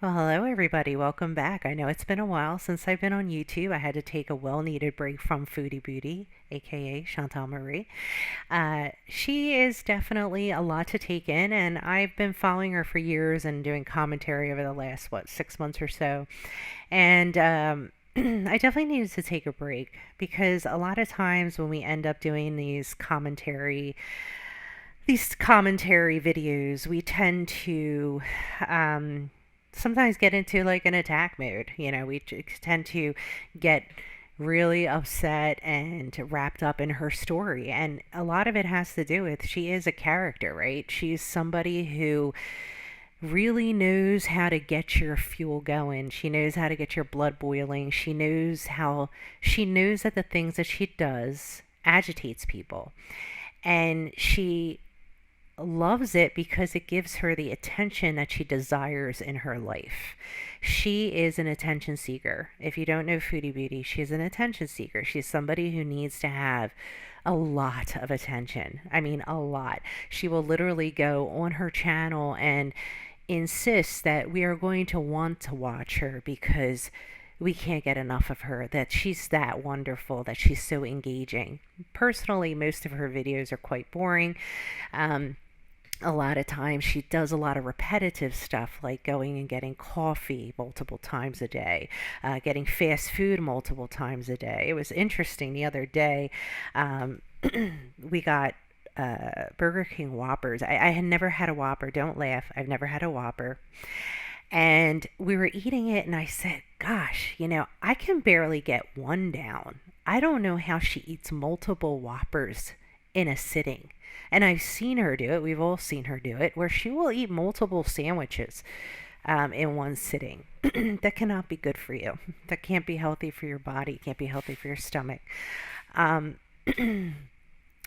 Well, hello everybody. Welcome back. I know it's been a while since I've been on YouTube. I had to take a well-needed break from Foodie Beauty, aka Chantal Marie. She is definitely a lot to take in, and I've been following her for years and doing commentary over the last, 6 months or so. And I definitely needed to take a break because a lot of times when we end up doing these commentary videos, we tend to sometimes get into like an attack mode. We tend to get really upset and wrapped up in her story. And a lot of it has to do with she is a character, right? She's somebody who really knows how to get your fuel going. She knows how to get your blood boiling. She knows that the things that she does agitates people. And she loves it because it gives her the attention that she desires in her life. She is an attention seeker. If you don't know Foodie Beauty, she's an attention seeker. She's somebody who needs to have a lot of attention. I mean, a lot. She will literally go on her channel and insist that we are going to want to watch her because we can't get enough of her, that she's that wonderful, that she's so engaging. Personally, most of her videos are quite boring. Um, a lot of times she does a lot of repetitive stuff like going and getting coffee multiple times a day, getting fast food multiple times a day. It was interesting the other day. um, we got Burger King Whoppers. I had never had a Whopper. Don't laugh. I've never had a Whopper. And we were eating it, and I said, gosh, I can barely get one down. I don't know how she eats multiple Whoppers in a sitting. And I've seen her do it. We've all seen her do it, where she will eat multiple sandwiches in one sitting. That cannot be good for you. That can't be healthy for your body. Can't be healthy for your stomach. Um,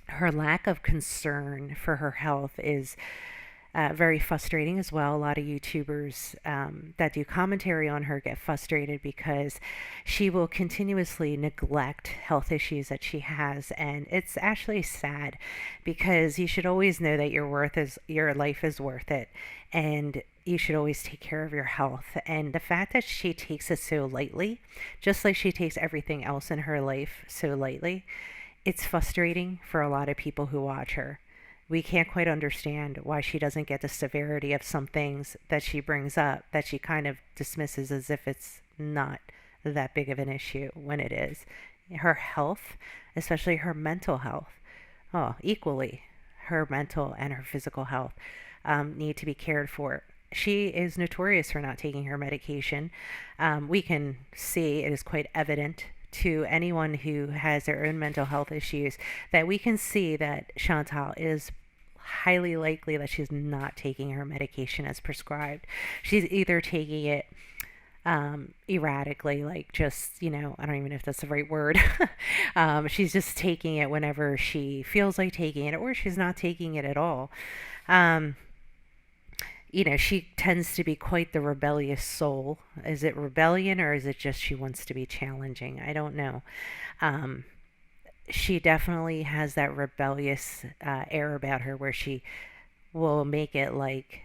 her lack of concern for her health is very frustrating as well. A lot of YouTubers that do commentary on her get frustrated because she will continuously neglect health issues that she has, and it's actually sad because you should always know that your life is worth it, and you should always take care of your health. And the fact that she takes it so lightly, just like she takes everything else in her life so lightly, it's frustrating for a lot of people who watch her. We can't quite understand why she doesn't get the severity of some things that she brings up, that she kind of dismisses as if it's not that big of an issue when it is. Her health, especially her mental health, oh, equally, her mental and her physical health need to be cared for. She is notorious for not taking her medication. We can see it is quite evident to anyone who has their own mental health issues that we can see that Chantal is highly likely that she's not taking her medication as prescribed. She's either taking it erratically, like just, I don't even know if that's the right word. She's just taking it whenever she feels like taking it, or she's not taking it at all. Um, she tends to be quite the rebellious soul. Is it rebellion or is it just she wants to be challenging? I don't know. Um, she definitely has that rebellious air about her where she will make it like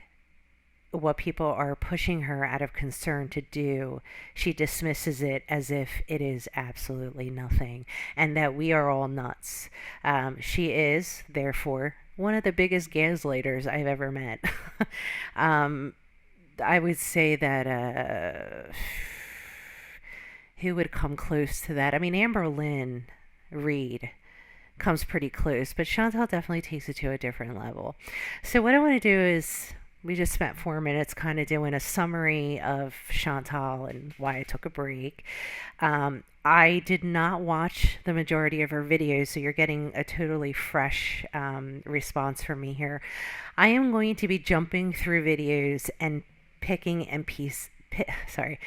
what people are pushing her out of concern to do, she dismisses it as if it is absolutely nothing and that we are all nuts. She is, therefore, one of the biggest gaslighters I've ever met. um, I would say that who would come close to that? I mean, Amber Lynn Reed comes pretty close, but Chantal definitely takes it to a different level. So what I want to do is we just spent 4 minutes kind of doing a summary of Chantal and why I took a break. I did not watch the majority of her videos, so you're getting a totally fresh response from me here. I am going to be jumping through videos and picking and sorry,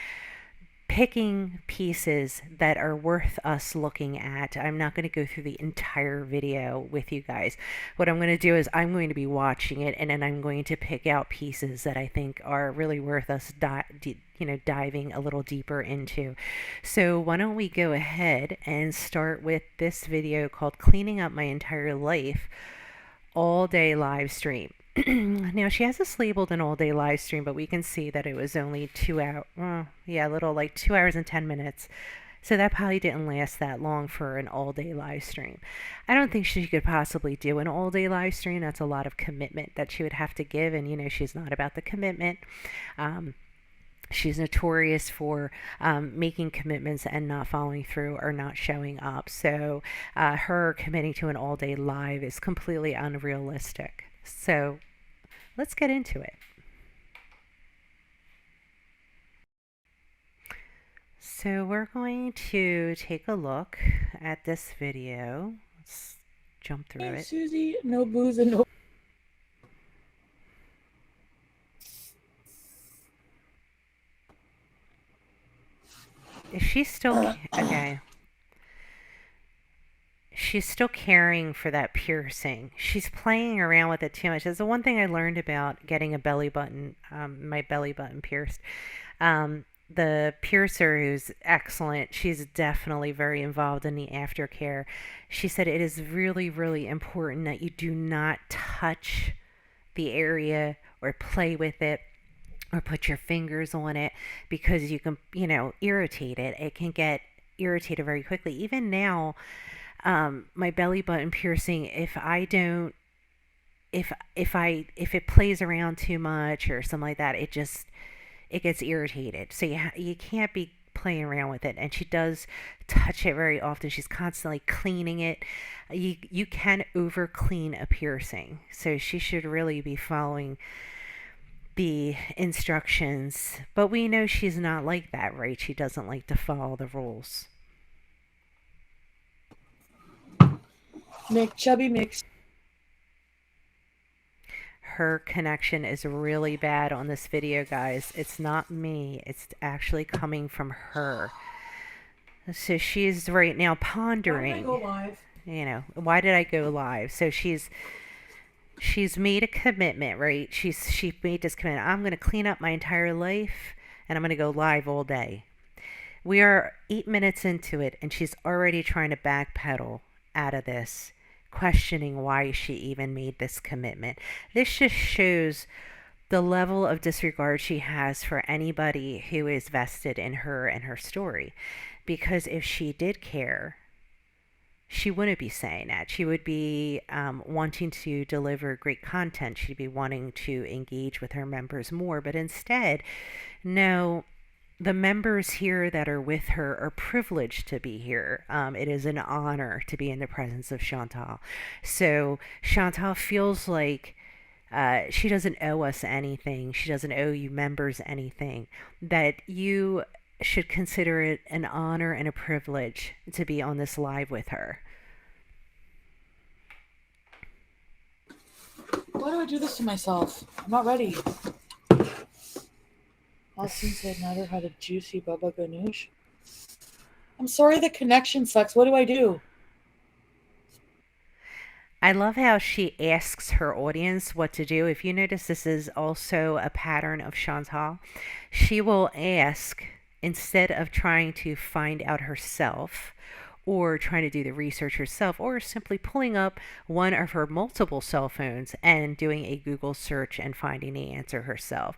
picking pieces that are worth us looking at. I'm not going to go through the entire video with you guys. What I'm going to do is I'm going to be watching it, and then I'm going to pick out pieces that I think are really worth us diving a little deeper into. So why don't we go ahead and start with this video called Cleaning Up My Entire Life All Day Live Stream. Now she has this labeled an all day live stream, but we can see that it was only 2 hours. Yeah, a little like 2 hours and 10 minutes. So that probably didn't last that long for an all day live stream. I don't think she could possibly do an all day live stream. That's a lot of commitment that she would have to give, and she's not about the commitment. Um, she's notorious for making commitments and not following through or not showing up. So her committing to an all day live is completely unrealistic. So let's get into it. So we're going to take a look at this video. Let's jump through Hey, it. Susie, no booze and no. Is she still okay? She's still caring for that piercing. She's playing around with it too much. That's the one thing I learned about getting a belly button, my belly button pierced. The piercer, who's excellent, she's definitely very involved in the aftercare. She said it is really, really important that you do not touch the area or play with it or put your fingers on it because you can, irritate it. It can get irritated very quickly. Even now, my belly button piercing, if it plays around too much or something like that, it gets irritated. So you can't be playing around with it. And she does touch it very often. She's constantly cleaning it. You can over clean a piercing, so she should really be following the instructions. But we know she's not like that, right? She doesn't like to follow the rules. McChubby Mix. Her connection is really bad on this video, guys. It's not me. It's actually coming from her. So she's right now pondering. Why did I go live? Why did I go live? So she's made a commitment, right? She made this commitment. I'm going to clean up my entire life and I'm going to go live all day. We are 8 minutes into it and she's already trying to backpedal out of this, questioning why she even made this commitment. This just shows the level of disregard she has for anybody who is vested in her and her story. Because if she did care, she wouldn't be saying that. She would be wanting to deliver great content. She'd be wanting to engage with her members more. But instead, no, the members here that are with her are privileged to be here. It is an honor to be in the presence of Chantal. So Chantal feels like she doesn't owe us anything. She doesn't owe you members anything. That you should consider it an honor and a privilege to be on this live with her. Why do I do this to myself? I'm not ready. Austin said neither had a juicy baba ganoush. I'm sorry the connection sucks. What do I do? I love how she asks her audience what to do. If you notice, this is also a pattern of Chantal. She will ask, instead of trying to find out herself or trying to do the research herself or simply pulling up one of her multiple cell phones and doing a Google search and finding the answer herself.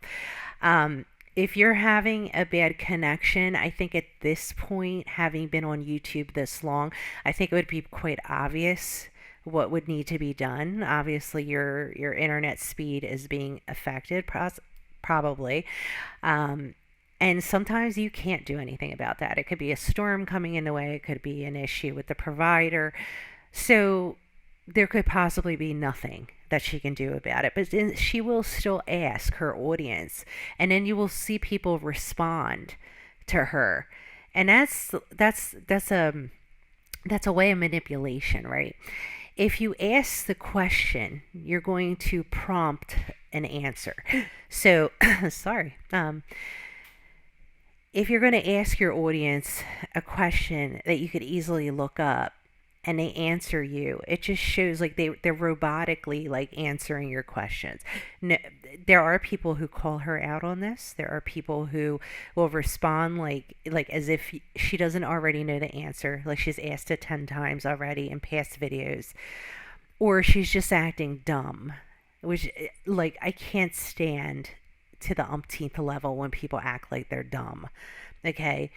If you're having a bad connection, I think at this point, having been on YouTube this long, I think it would be quite obvious what would need to be done. Obviously, your internet speed is being affected, probably. And sometimes you can't do anything about that. It could be a storm coming in the way, it could be an issue with the provider. So there could possibly be nothing that she can do about it. But then she will still ask her audience, and then you will see people respond to her. And that's a way of manipulation, right? If you ask the question, you're going to prompt an answer. So, sorry. If you're going to ask your audience a question that you could easily look up and they answer you, it just shows like they're robotically like answering your questions. No, there are people who call her out on this. There are people who will respond like as if she doesn't already know the answer, like she's asked it 10 times already in past videos, or she's just acting dumb. which, like, I can't stand to the umpteenth level when people act like they're dumb. Okay,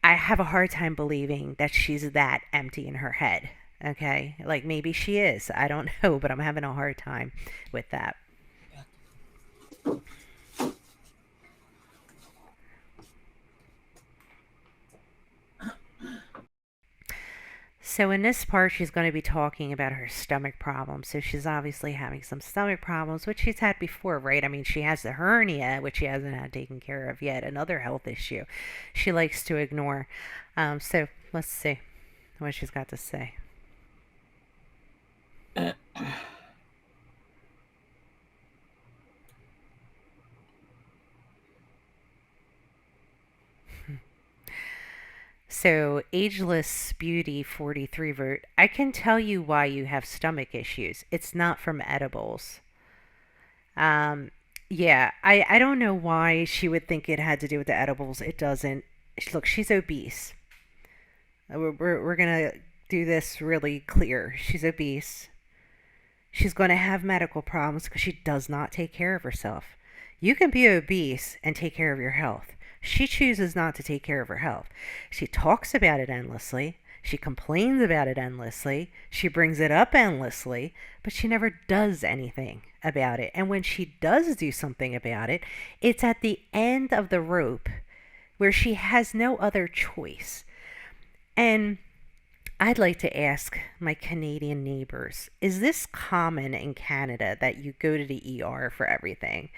I have a hard time believing that she's that empty in her head. Okay, like maybe she is. I don't know, but I'm having a hard time with that. So in this part, she's going to be talking about her stomach problems. So she's obviously having some stomach problems, which she's had before, right? I mean, she has the hernia, which she hasn't had taken care of yet, another health issue she likes to ignore. So let's see what she's got to say. So, Ageless Beauty 43 wrote, I can tell you why you have stomach issues. It's not from edibles. Um, yeah, I don't know why she would think it had to do with the edibles. It doesn't. Look, she's obese. We're going to do this really clear. She's obese. She's going to have medical problems because she does not take care of herself. You can be obese and take care of your health. She chooses not to take care of her health. She talks about it endlessly. She complains about it endlessly. She brings it up endlessly, but she never does anything about it. And when she does do something about it, it's at the end of the rope where she has no other choice. And I'd like to ask my Canadian neighbors, is this common in Canada that you go to the ER for everything?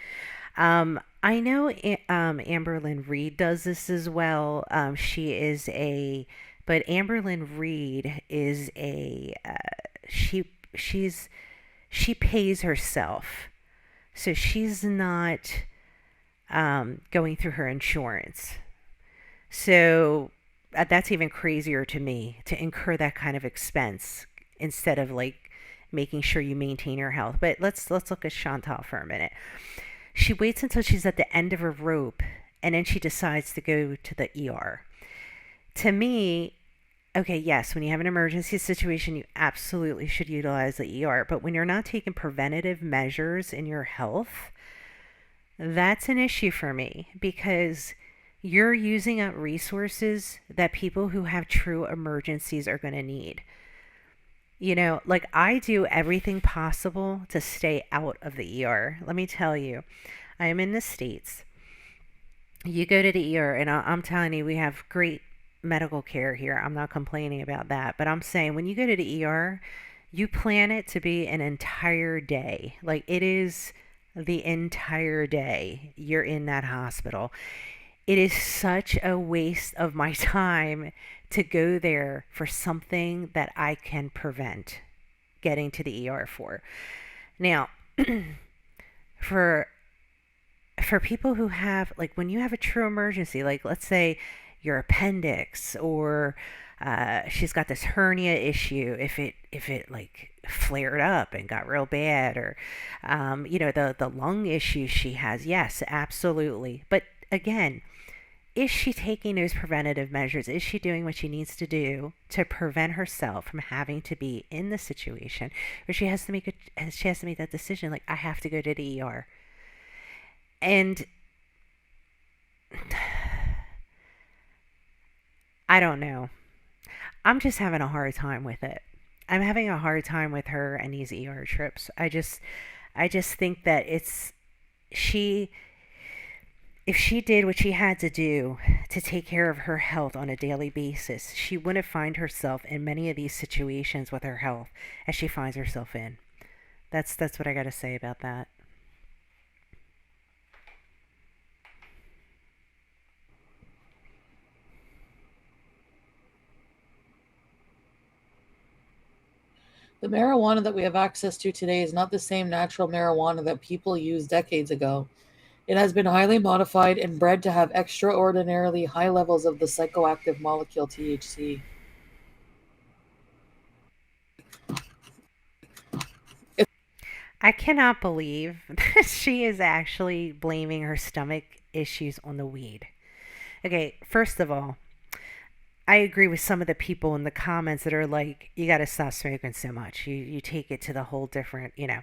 I know Amberlyn Reed does this as well. She is a, but Amberlyn Reed is a, she's, she pays herself. So she's not going through her insurance. So that's even crazier to me to incur that kind of expense instead of like making sure you maintain your health. But let's look at Chantal for a minute. She waits until she's at the end of her rope and then she decides to go to the ER. To me, okay, yes, when you have an emergency situation, you absolutely should utilize the ER. But when you're not taking preventative measures in your health, that's an issue for me because you're using up resources that people who have true emergencies are going to need. You know, like I do everything possible to stay out of the ER. Let me tell you, I am in the States. You go to the ER, and I'm telling you, we have great medical care here. I'm not complaining about that. But I'm saying when you go to the ER, you plan it to be an entire day. Like it is the entire day you're in that hospital. It is such a waste of my time to go there for something that I can prevent getting to the ER for. Now, for people who have like when you have a true emergency, like let's say your appendix or she's got this hernia issue, if it like flared up and got real bad, or the lung issues she has, yes, absolutely. But again, is she taking those preventative measures? Is she doing what she needs to do to prevent herself from having to be in the situation where she has to make that decision? Like I have to go to the ER, and I don't know. I'm just having a hard time with it. I'm having a hard time with her and these ER trips. I just think that it's she if she did what she had to do to take care of her health on a daily basis, she wouldn't find herself in many of these situations with her health as she finds herself in. That's what I got to say about that. The marijuana that we have access to today is not the same natural marijuana that people used decades ago. It has been highly modified and bred to have extraordinarily high levels of the psychoactive molecule THC. I cannot believe that she is actually blaming her stomach issues on the weed. Okay, first of all, I agree with some of the people in the comments that are like, you got to stop smoking so much. You take it to the whole different, you know.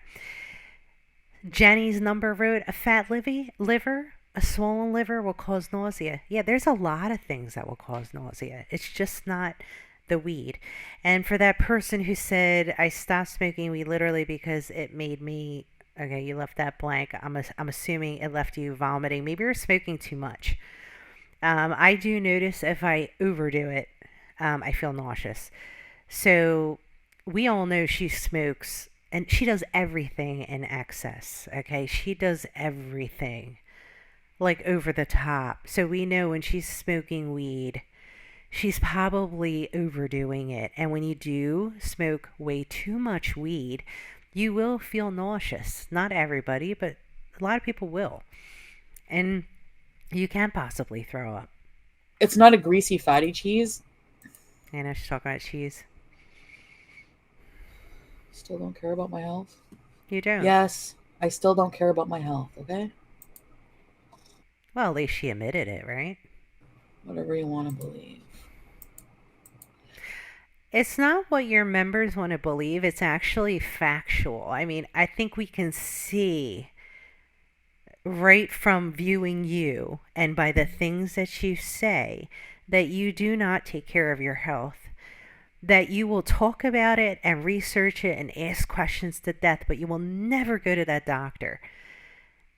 Jenny's number wrote, a fat liver, a swollen liver will cause nausea. Yeah, there's a lot of things that will cause nausea. It's just not the weed. And for that person who said, I stopped smoking weed literally because it made me, okay, you left that blank. I'm assuming it left you vomiting. Maybe you're smoking too much. I do notice if I overdo it, I feel nauseous. So we all know she smokes and she does everything in excess. Okay. She does everything like over the top. So we know when she's smoking weed, she's probably overdoing it. And when you do smoke way too much weed, you will feel nauseous. Not everybody, but a lot of people will. And you can possibly throw up. It's not a greasy, fatty cheese. I know she's talking about cheese. Still don't care about my health. You don't. Yes, I still don't care about my health, okay? Well, at least she admitted it, right? Whatever you want to believe. It's not what your members want to believe, it's actually factual. I mean, I think we can see right from viewing you and by the things that you say that you do not take care of your health. That you will talk about it and research it and ask questions to death, but you will never go to that doctor.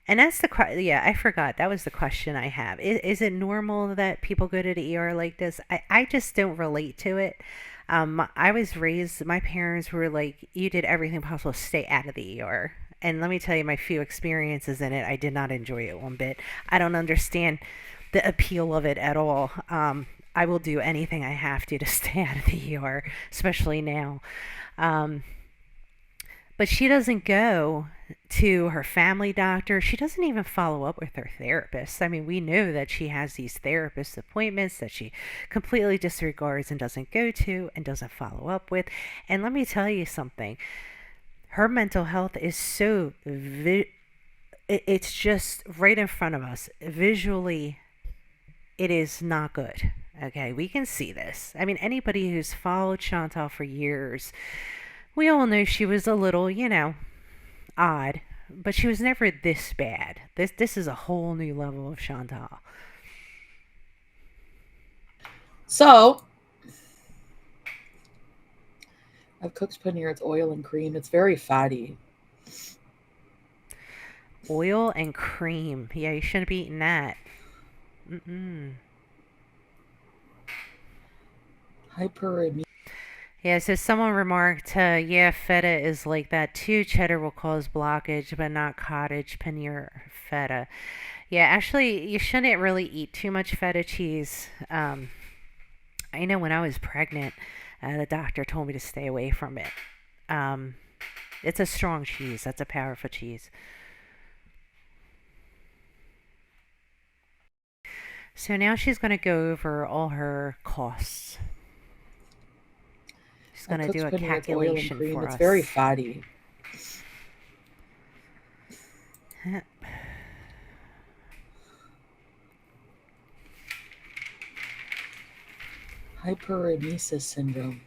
And that's the question. Yeah, I forgot. That was the question I have. Is it normal that people go to the ER like this? I just don't relate to it. I was raised, my parents were like, you did everything possible to stay out of the ER. And let me tell you, my few experiences in it, I did not enjoy it one bit. I don't understand the appeal of it at all. I will do anything I have to stay out of the ER, especially now. Um, but she doesn't go to her family doctor. She doesn't even follow up with her therapist. I mean, we know that she has these therapist appointments that she completely disregards and doesn't go to and doesn't follow up with. And let me tell you something. Her mental health is so it's just right in front of us. Visually, it is not good. Okay, we can see this. I mean, anybody who's followed Chantal for years, we all know she was a little, odd, but she was never this bad. This is a whole new level of Chantal. So, I've cooked paneer. It's oil and cream. It's very fatty. Oil and cream. Yeah, you shouldn't be eating that. Mm-mm. Hyperamine. Yeah, so someone remarked, yeah, feta is like that too. Cheddar will cause blockage, but not cottage, paneer, or feta. Yeah, actually, you shouldn't really eat too much feta cheese. I know when I was pregnant, the doctor told me to stay away from it. Um, it's a strong cheese. That's a powerful cheese. So now she's going to go over all her costs. She's going I've to do cooked a paneer. It's oil and calculation cream. for It's very us. fatty. Hyperemesis syndrome.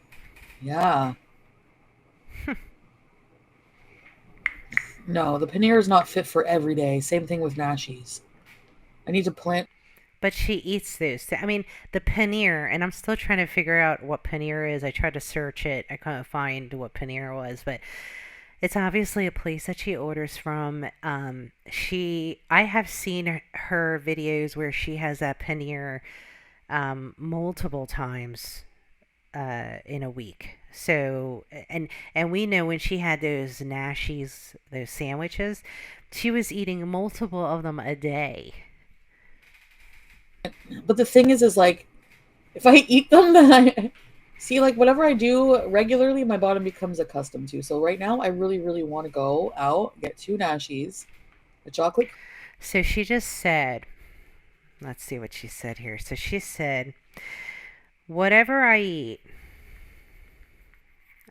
Yeah. No, the paneer is not fit for every day. Same thing with Nashies. I need to plant. But she eats those. I mean, the paneer, and I'm still trying to figure out what paneer is. I tried to search it. I couldn't find what paneer was, but it's obviously a place that she orders from. I have seen her videos where she has that paneer multiple times in a week. So and we know when she had those nashies, those sandwiches, she was eating multiple of them a day. But the thing is like, if I eat them, then I see, like, whatever I do regularly, my body becomes accustomed to. So right now, I really, really want to go out, get two Nashies, a chocolate. So she just said, let's see what she said here. So she said, whatever I eat,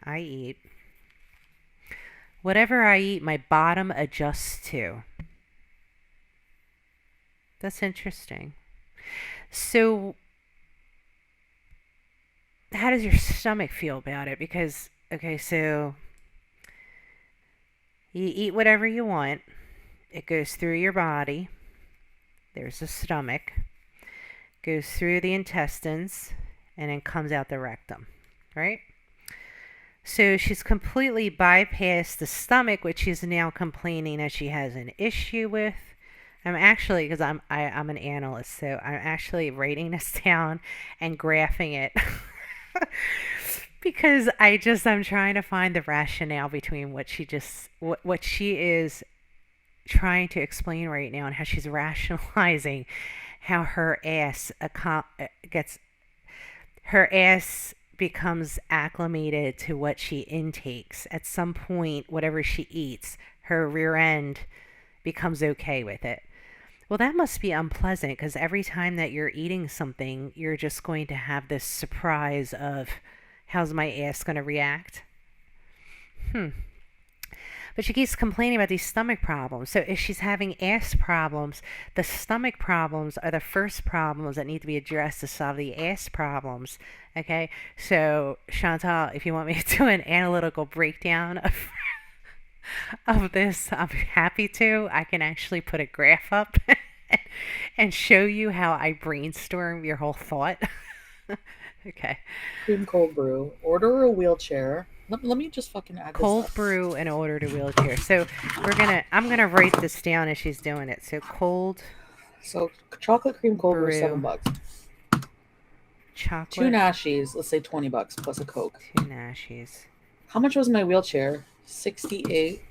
I eat. Whatever I eat, my bottom adjusts to. That's interesting. So how does your stomach feel about it? Because, okay, so you eat whatever you want, it goes through your body, there's the stomach, goes through the intestines, and then comes out the rectum, right? So she's completely bypassed the stomach, which she's now complaining that she has an issue with. I'm actually, because I'm an analyst, so I'm actually writing this down and graphing it because I'm trying to find the rationale between what she is trying to explain right now and how she's rationalizing how gets her ass becomes acclimated to what she intakes. At some point, whatever she eats, her rear end becomes okay with it. Well, that must be unpleasant because every time that you're eating something, you're just going to have this surprise of how's my ass going to react? Hmm. But she keeps complaining about these stomach problems. So if she's having ass problems, the stomach problems are the first problems that need to be addressed to solve the ass problems. Okay? So, Chantal, if you want me to do an analytical breakdown of this, I'm happy to. I can actually put a graph up and show you how I brainstorm your whole thought. Okay. Cream cold brew. Order a wheelchair. Let me just fucking add this Cold up. brew and order to wheelchair. So I'm gonna write this down as she's doing it. So cold So chocolate cream cold brew is brew, $7. Two chocolate, Nashies, let's say $20 plus a Coke. two nashies. How much was my wheelchair? 68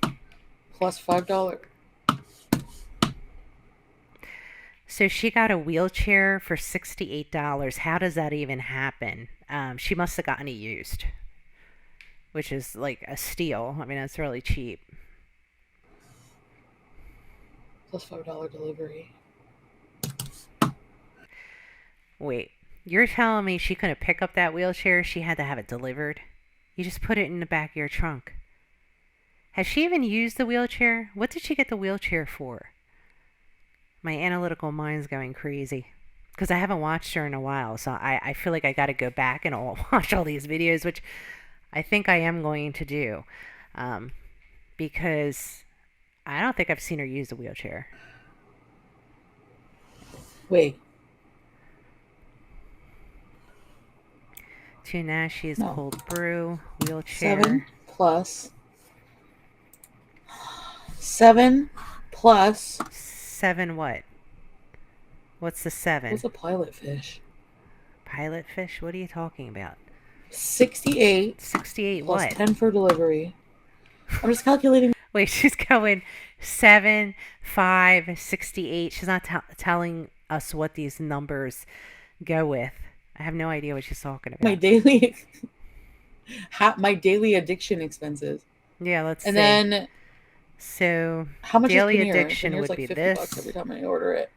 plus $5. So she got a wheelchair for $68. How does that even happen? She must have gotten it used, which is like a steal. I mean, that's really cheap. Plus $5 delivery. Wait, you're telling me she couldn't pick up that wheelchair? She had to have it delivered? You just put it in the back of your trunk. Has she even used the wheelchair? What did she get the wheelchair for? My analytical mind's going crazy. Because I haven't watched her in a while, so I feel like I gotta go back and watch all these videos, which I think I am going to do. Um, because I don't think I've seen her use a wheelchair. Wait, Two Nashi's no. cold brew, 7 wheelchair. plus 7 plus. Seven what? What's the seven? What's a pilot fish? Pilot fish? What are you talking about? 68 68 plus what? 10 for delivery. I'm just calculating. Wait, she's going 7, 5, 68. She's not telling us what these numbers go with. I have no idea what she's talking my about. daily my daily addiction expenses. Yeah, let's And see. then So, how much is daily paneer? addiction Paneer's would like be $50 every this. time I order it.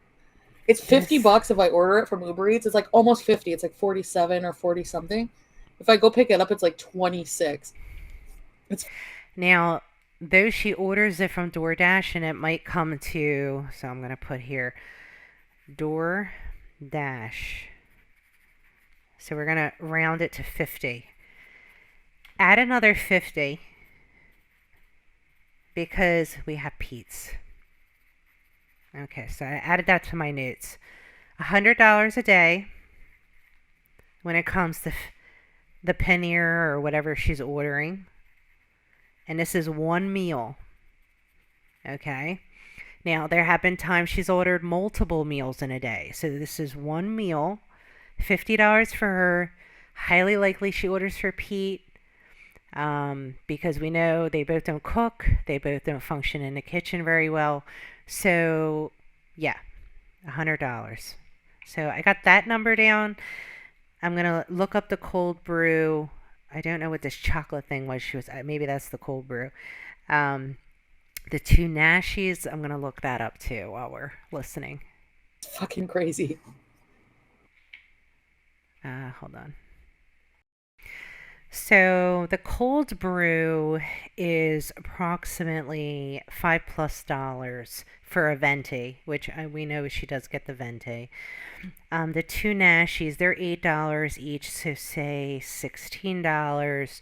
It's 50 This. bucks if I order it from Uber Eats. It's like almost 50. It's like 47 or 40 something. If I go pick it up, it's like 26. It's Now, though she orders it from DoorDash and it might come to, so I'm going to put here DoorDash. So we're going to round it to 50. Add another 50 because we have Pete's. Okay, so I added that to my notes. $100 a day when it comes to the paneer or whatever she's ordering. And this is one meal. Okay. Now, there have been times she's ordered multiple meals in a day. So this is one meal, $50 for her. Highly likely she orders for Pete because we know they both don't cook, they both don't function in the kitchen very well. So, yeah, $100. So I got that number down. I'm going to look up the cold brew. I don't know what this chocolate thing was. Maybe that's the cold brew. Um, the two Nashies, I'm going to look that up too while we're listening. fucking crazy. Hold on. So the cold brew is approximately $5 plus for a venti, which we know she does get the venti. The two nashies, they're $8 each, so say $16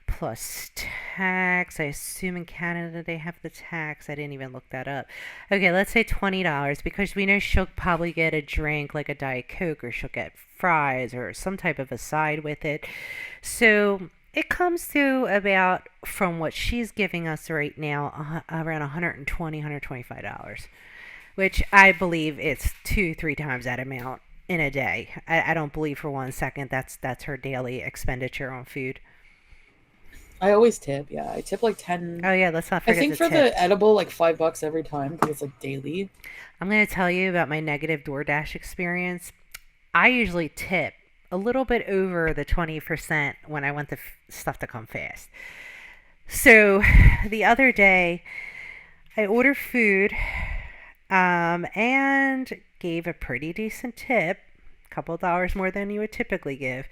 plus tax. I assume in Canada they have the tax. I didn't even look that up. Okay, let's say $20 because we know she'll probably get a drink like a Diet Coke, or she'll get fries or some type of a side with it. So it comes to about, from what she's giving us right now, around $120, $125, which I believe it's two, three times that amount in a day. I don't believe for one second that's her daily expenditure on food. I always tip. Yeah, I tip like 10. Oh yeah, let's not I forget think the for tip. the edible, like $5 every time because it's like daily. I'm going to tell you about my negative DoorDash experience. I usually tip a little bit over the 20% when I want the stuff to come fast. So the other day, I ordered food and gave a pretty decent tip, a couple of dollars more than you would typically give.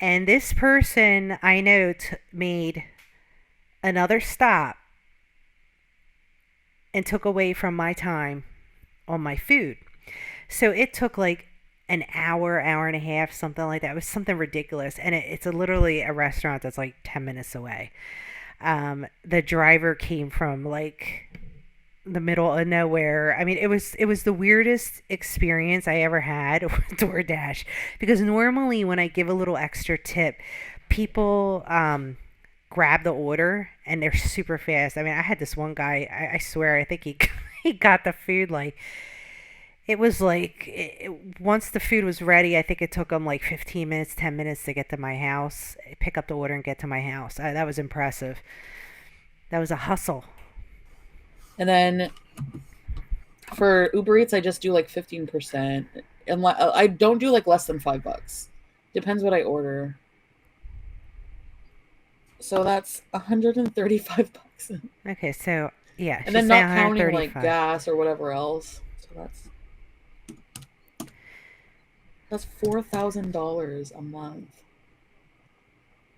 And this person I know made another stop and took away from my time on my food. So it took like an hour, hour and a half, something like that. It was something ridiculous. And it's literally a restaurant that's like 10 minutes away. The driver came from like the middle of nowhere. I mean, it was the weirdest experience I ever had with DoorDash, because normally when I give a little extra tip, people grab the order and they're super fast. I mean, I had this one guy. I swear, I think he he got the food like, it was like once the food was ready, I think it took him like 15 minutes, 10 minutes to get to my house, pick up the order and get to my house. That was impressive. That was a hustle. And then for Uber Eats, I just do like 15%. And I don't do like less than $5. Depends what I order. So that's $135. Okay, so yeah, And she's then saying not counting like 135. gas or whatever else. So that's $4,000 a month.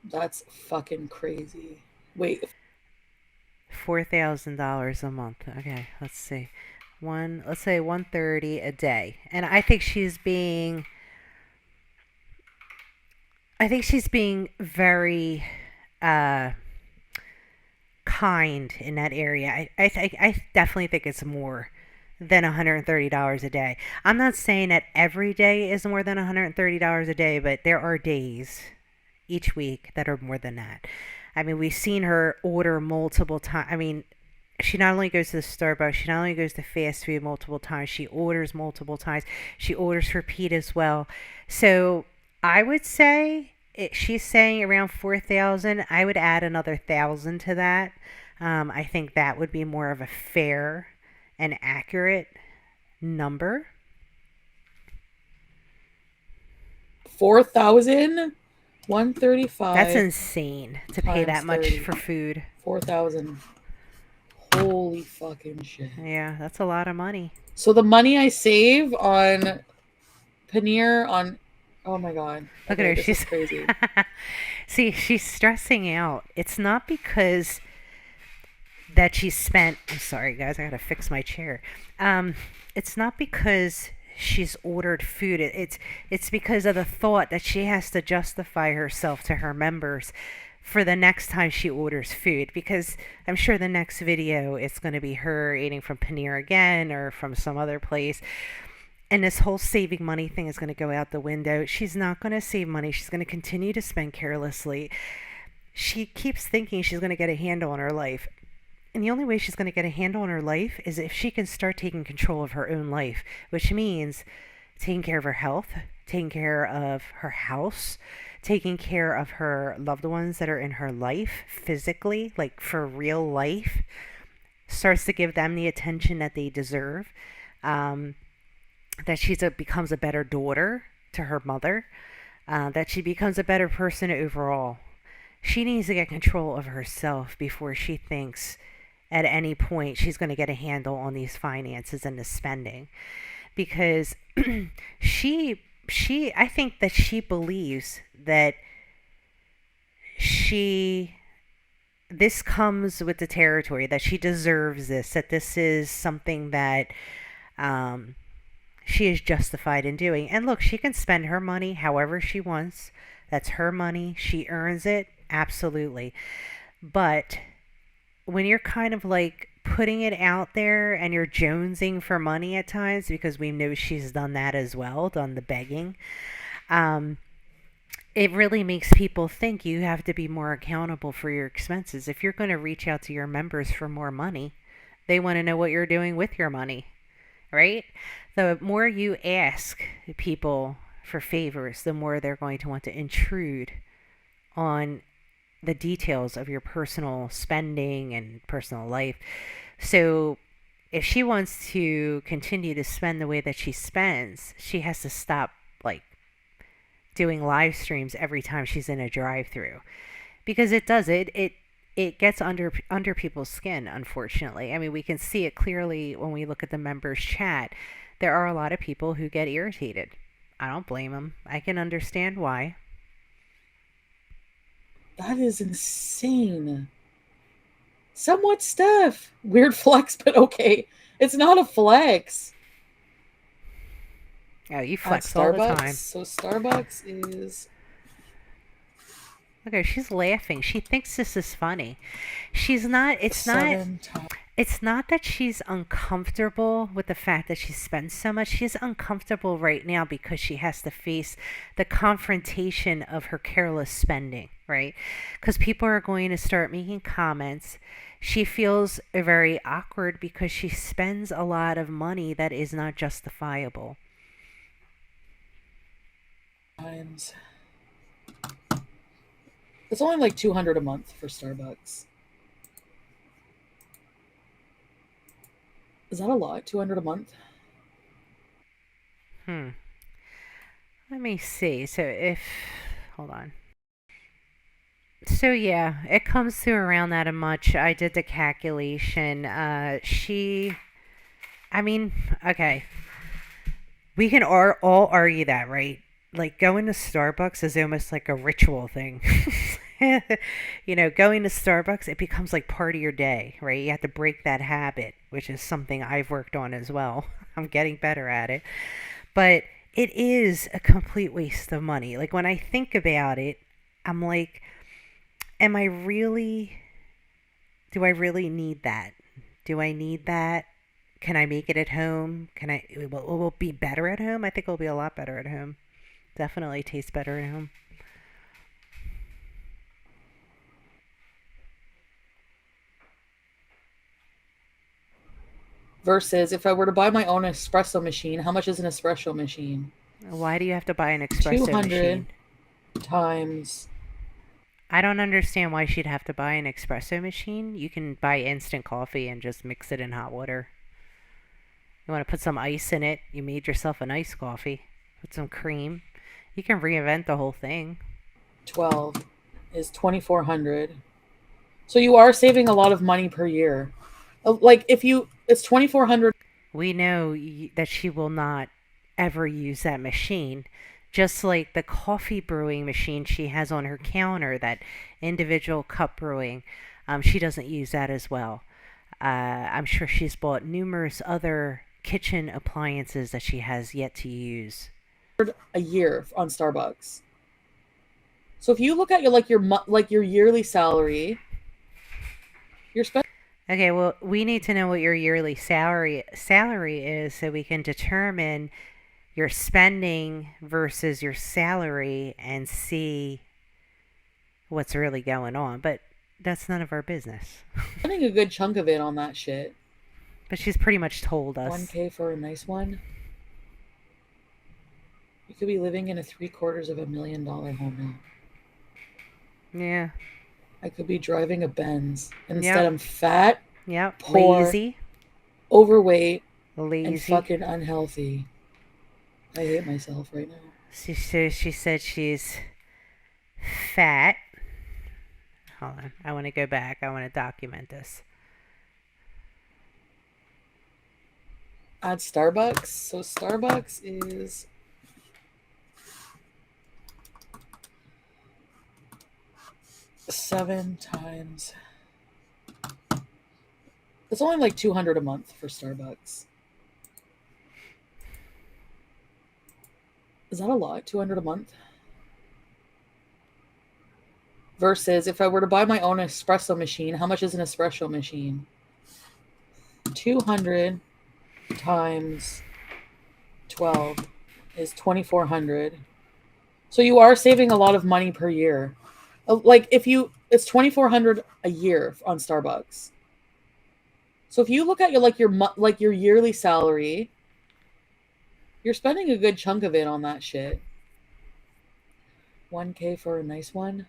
That's fucking crazy. Wait, $4,000 a month. Okay, let's see. Let's say 130 a day. And I think she's being very uh kind in that area. I definitely think it's more than $130 a day. I'm not saying that every day is more than $130 a day, but there are days each week that are more than that. I mean, we've seen her order multiple times. I mean, she not only goes to the Starbucks, she not only goes to fast food multiple times, she orders multiple times. She orders for Pete as well. So I would say she's saying around 4,000. I would add another 1,000 to that. I think that would be more of a fair and accurate number. 4,000, That's 135 insane to pay times that much 30. for food. 4,000. Holy fucking shit. Yeah, that's a lot of money. So the money I save on paneer on, oh my god. Look at Okay, her. this is She's crazy. see, she's stressing out. It's not because that she spent. I'm sorry, guys. I gotta fix my chair. Um, it's not because she's ordered food. It's because of the thought that she has to justify herself to her members for the next time she orders food, because I'm sure the next video it's going to be her eating from Paneer again or from some other place, and this whole saving money thing is going to go out the window. She's not going to save money. She's going to continue to spend carelessly. She keeps thinking she's going to get a handle on her life. And the only way she's going to get a handle on her life is if she can start taking control of her own life, which means taking care of her health, taking care of her house, taking care of her loved ones that are in her life physically, like for real life, starts to give them the attention that they deserve. Um, that becomes a better daughter to her mother, that she becomes a better person overall. She needs to get control of herself before she thinks at any point she's going to get a handle on these finances and the spending, because she I think that she believes that she this comes with the territory that she deserves this, that this is something that um, she is justified in doing. And look, she can spend her money however she wants. That's her money. She earns it. Absolutely. But when you're kind of like putting it out there and you're jonesing for money at times, because we know she's done that as well, done the begging, um, it really makes people think you have to be more accountable for your expenses. If you're going to reach out to your members for more money, they want to know what you're doing with your money, right? The more you ask people for favors, the more they're going to want to intrude on the details of your personal spending and personal life. So if she wants to continue to spend the way that she spends, she has to stop like doing live streams every time she's in a drive-through, because it gets under people's skin, unfortunately. I mean, we can see it clearly when we look at the members chat. There are a lot of people who get irritated. I don't blame them. I can understand why. That is insane. Somewhat Steph. Weird flex, but okay. It's not a flex. Oh, you At flex all the Starbucks. time. So Starbucks is Look at her, she's laughing. She thinks this is funny. She's not, seven times. it's not that she's uncomfortable with the fact that she spends so much. She's uncomfortable right now because she has to face the confrontation of her careless spending, right? Because people are going to start making comments. She feels very awkward because she spends a lot of money that is not justifiable. It's only like 200 a month for Starbucks. Is that a lot? 200 a month? Hmm. Let me see. So if, hold on. So yeah, it comes to around that a much. I did the calculation. I mean, okay, we can all argue that, right? Like going to Starbucks is almost like a ritual thing. Going to Starbucks, it becomes like part of your day, right? You have to break that habit, which is something I've worked on as well. I'm getting better at it. But it is a complete waste of money. Like when I think about it, I'm like, am I really, do I really need that? Do I need that? Can I make it at home? Will it be better at home? I think it'll be a lot better at home. Definitely tastes better at home. Versus if I were to buy my own espresso machine, how much is an espresso machine? Why do you have to buy an espresso 200 machine? times. I don't understand why she'd have to buy an espresso machine. You can buy instant coffee and just mix it in hot water. You want to put some ice in it, you made yourself an iced coffee. Put some cream. You can reinvent the whole thing. 12 is 2,400. So you are saving a lot of money per year. Like if you, it's 2,400. We know that she will not ever use that machine. Just like the coffee brewing machine she has on her counter, that individual cup brewing, she doesn't use that as well. I'm sure she's bought numerous other kitchen appliances that she has yet to use. A year on Starbucks. So if you look at your yearly salary, you're spending. Okay, well, we need to know what your yearly salary is so we can determine your spending versus your salary and see what's really going on. But that's none of our business. Spending a good chunk of it on that shit. But she's pretty much told us. 1K for a nice one. You could be living in a $750,000 home now. Yeah. I could be driving a Benz. And instead, Yep. I'm fat, Yep. poor, Lazy. overweight, and Lazy. fucking unhealthy. I hate myself right now. She said she's fat. Hold on. I want to go back. I want to document this. At Starbucks. So Starbucks is Seven times. It's only like 200 a month for Starbucks. Is that a lot? 200 a month? Versus if I were to buy my own espresso machine, how much is an espresso machine? 200 times 12 is 2400. So you are saving a lot of money per year. Like if you it's 2400 a year on Starbucks. So if you look at your yearly salary, you're spending a good chunk of it on that shit. 1K for a nice one.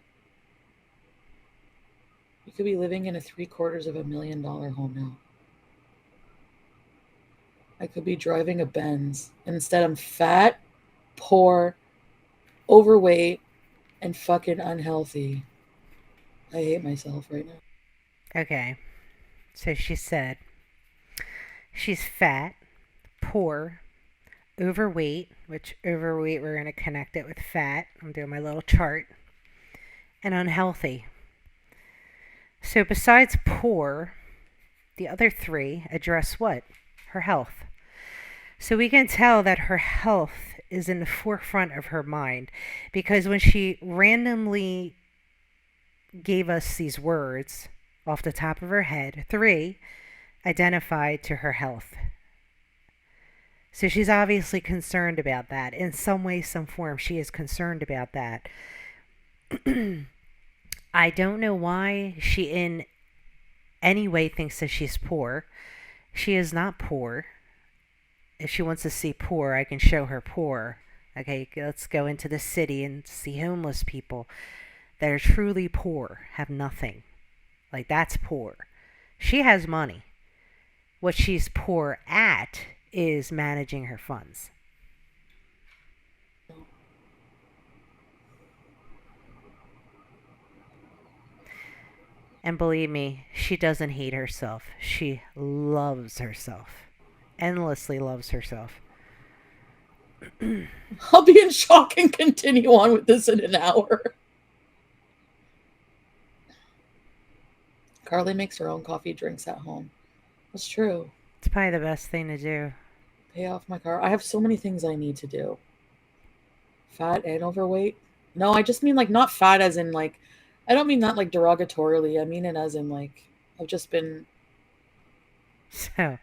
You could be living in a $750,000 home now. I could be driving a Benz, and instead I'm fat, poor, overweight, and fucking unhealthy. I hate myself right now. Okay, so she said she's fat, poor, overweight, which overweight we're going to connect it with fat. I'm doing my little chart. And unhealthy. So besides poor, the other three address what? Her health. So we can tell that her health is in the forefront of her mind because when she randomly gave us these words off the top of her head, three identified to her health. So she's obviously concerned about that. In some way, some form, she is concerned about that. I don't know why she in any way thinks that she's poor. She is not poor. If she wants to see poor, I can show her poor. Okay, let's go into the city and see homeless people that are truly poor, have nothing. Like, that's poor. She has money. What she's poor at is managing her funds. And believe me, she doesn't hate herself. She loves herself. Endlessly loves herself. I'll be in shock and continue on with this in an hour. Carly makes her own coffee drinks at home. That's true. It's probably the best thing to do. Pay off my car. I have so many things I need to do. Fat and overweight. No, I just mean like not fat as in like I don't mean that like derogatorily. I mean it as in like I've just been So,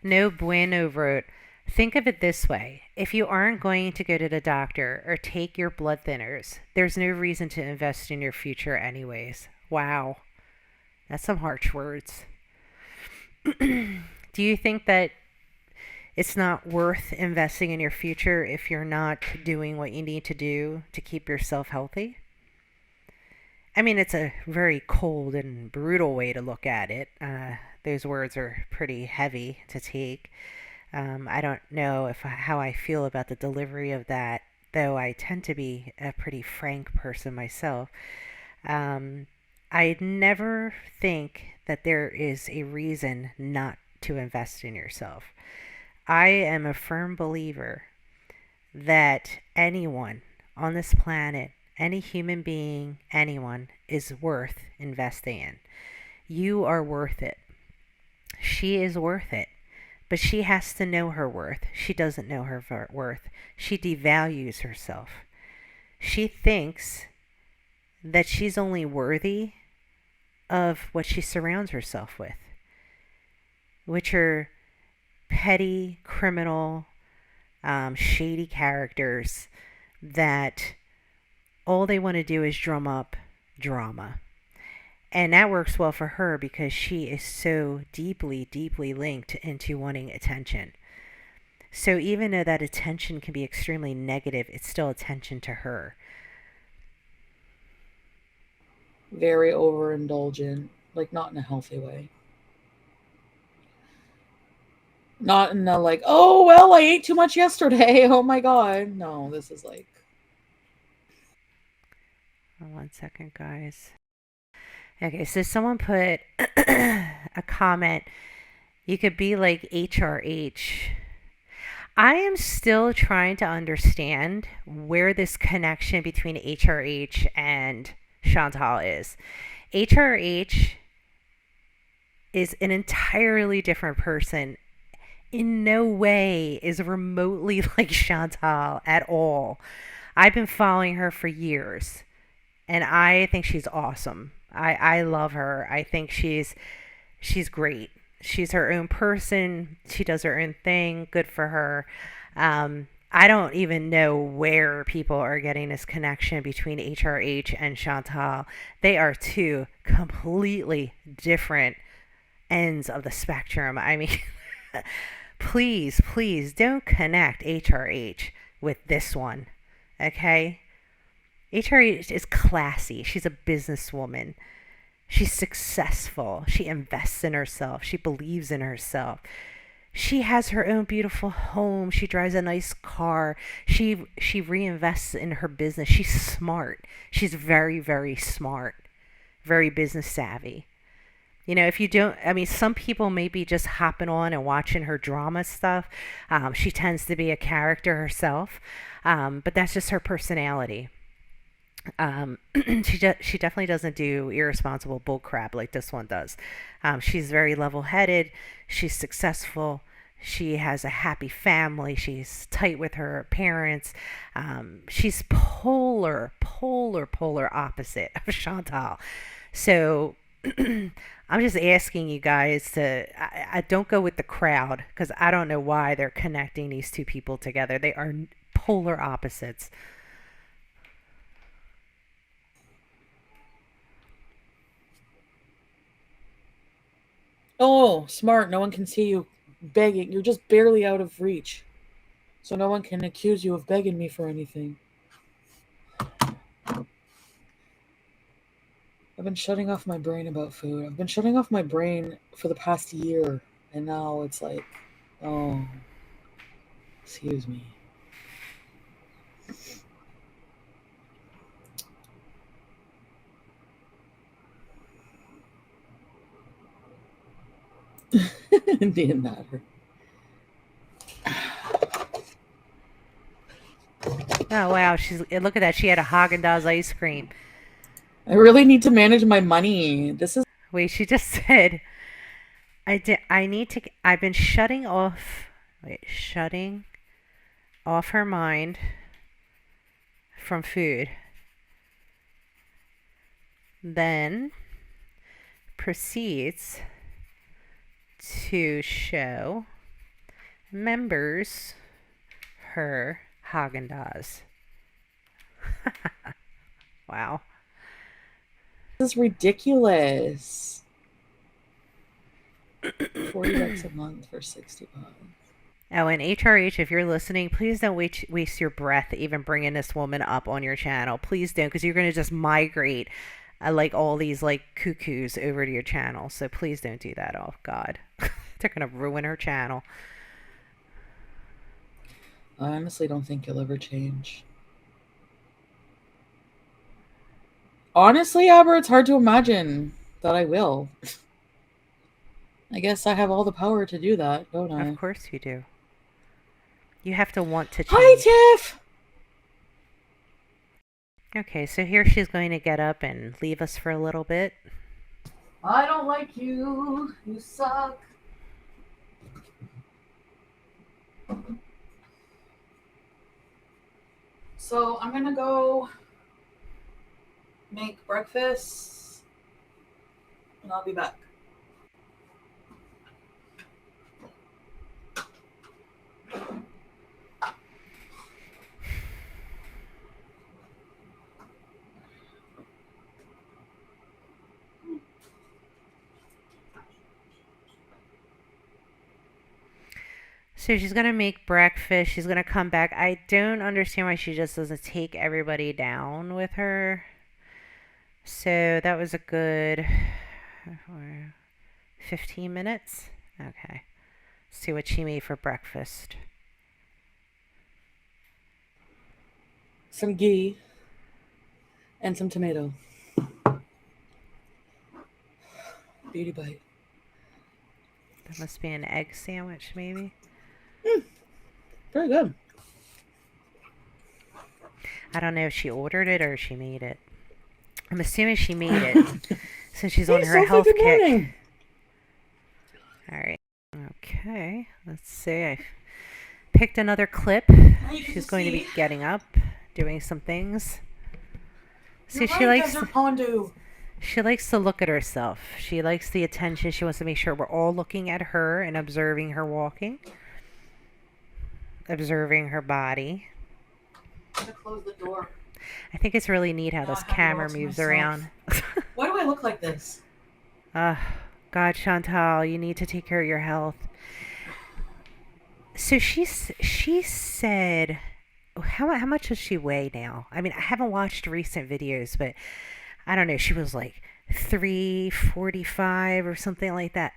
no bueno wrote, think of it this way. If you aren't going to go to the doctor or take your blood thinners, there's no reason to invest in your future anyways. Wow. That's some harsh words. Do you think that it's not worth investing in your future if you're not doing what you need to do to keep yourself healthy? I mean, it's a very cold and brutal way to look at it. Those words are pretty heavy to take. I don't know if how I feel about the delivery of that, though I tend to be a pretty frank person myself. Um, I never think that there is a reason not to invest in yourself. I am a firm believer that anyone on this planet, any human being, anyone, is worth investing in. You are worth it. She is worth it. But she has to know her worth. She doesn't know her worth. She devalues herself. She thinks that she's only worthy of what she surrounds herself with, which are petty, criminal, shady characters that all they want to do is drum up drama. And that works well for her because she is so deeply, deeply linked into wanting attention. So even though that attention can be extremely negative, it's still attention to her. very overindulgent, like not in a healthy way. Not in a like, oh well, I ate too much yesterday. Oh my god. No, this is like One second, guys. Okay, so someone put a comment. You could be like HRH. I am still trying to understand where this connection between HRH and Chantal is. HRH is an entirely different person. In no way is remotely like Chantal at all. I've been following her for years, and I think she's awesome. I love her. I think she's great. She's her own person. She does her own thing. Good for her. I don't even know where people are getting this connection between HRH and Chantal. They are two completely different ends of the spectrum. I mean, please, please don't connect HRH with this one. Okay? HRH is classy. She's a businesswoman. She's successful. She invests in herself. She believes in herself. She has her own beautiful home. She drives a nice car. She reinvests in her business. She's smart. She's very, very smart. Very business savvy. You know, if you don't, I mean, some people may be just hopping on and watching her drama stuff. She tends to be a character herself, but that's just her personality. She definitely doesn't do irresponsible bull crap like this one does. She's very level headed. She's successful. She has a happy family. She's tight with her parents. She's polar opposite of Chantal. So I'm just asking you guys to I don't go with the crowd because I don't know why they're connecting these two people together. They are polar opposites. Oh, smart. No one can see you begging. You're just barely out of reach. So no one can accuse you of begging me for anything. I've been shutting off my brain about food. I've been shutting off my brain for the past year. And now it's like, oh, excuse me. It didn't matter. Oh wow, she's look at that. She had a Haagen-Dazs ice cream. I really need to manage my money. This is Wait, she just said I need to I've been shutting off her mind from food. Then proceeds to show members her Haagen-Dazs. Wow. this is ridiculous. 40 bucks a month for 60 bucks. Oh, and HRH, if you're listening, please don't waste your breath even bringing this woman up on your channel. Please don't, because you're going to just migrate like all these like cuckoos over to your channel. So please don't do that. Oh, God. They're going to ruin her channel. I honestly don't think you'll ever change. Honestly, Aber, it's hard to imagine that I will. I guess I have all the power to do that, don't Of I? course you do. You have to want to Hi, change. Tiff! Okay, so here she's going to get up and leave us for a little bit. I don't like you. You suck. So I'm gonna go make breakfast and I'll be back. So she's gonna make breakfast. She's gonna come back. I don't understand why she just doesn't take everybody down with her. So that was a good 15 minutes. Okay. Let's see what she made for breakfast. Some ghee and some tomato. Beauty bite. That must be an egg sandwich, maybe. Very good. I don't know if she ordered it or she made it. I'm assuming she made it since she's on Hey, her Sophie, health good kick. morning. All right. Okay. Let's see. I picked another clip. Now you get to She's going to be see getting up, doing some things. your See, red desert pondu. she likes to look at herself. She likes the attention. She wants to make sure we're all looking at her and observing her walking, observing her body. I'm gonna close the door. I think it's really neat how Now I this have it all camera to moves myself. around. Why do I look like this? uh, God, Chantal, you need to take care of your health. So she said, how much does she weigh now? I mean, I haven't watched recent videos, but I don't know. She was like 345 or something like that.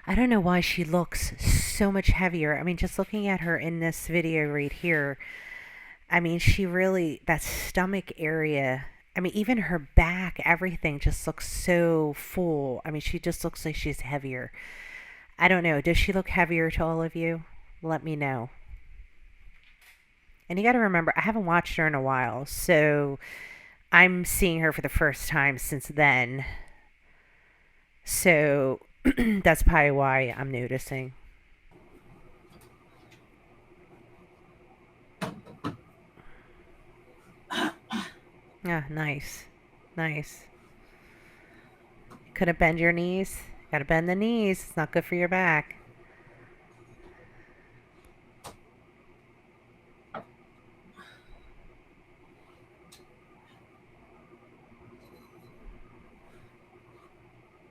I don't know why she looks so much heavier. I mean, just looking at her in this video right here, I mean, she really, that stomach area, I mean, even her back, everything just looks so full. I mean, she just looks like she's heavier. I don't know. Does she look heavier to all of you? Let me know. And you got to remember, I haven't watched her in a while, so I'm seeing her for the first time since then. So that's probably why I'm noticing. Yeah, nice. Nice. Couldn't bend your knees. Gotta bend the knees. It's not good for your back.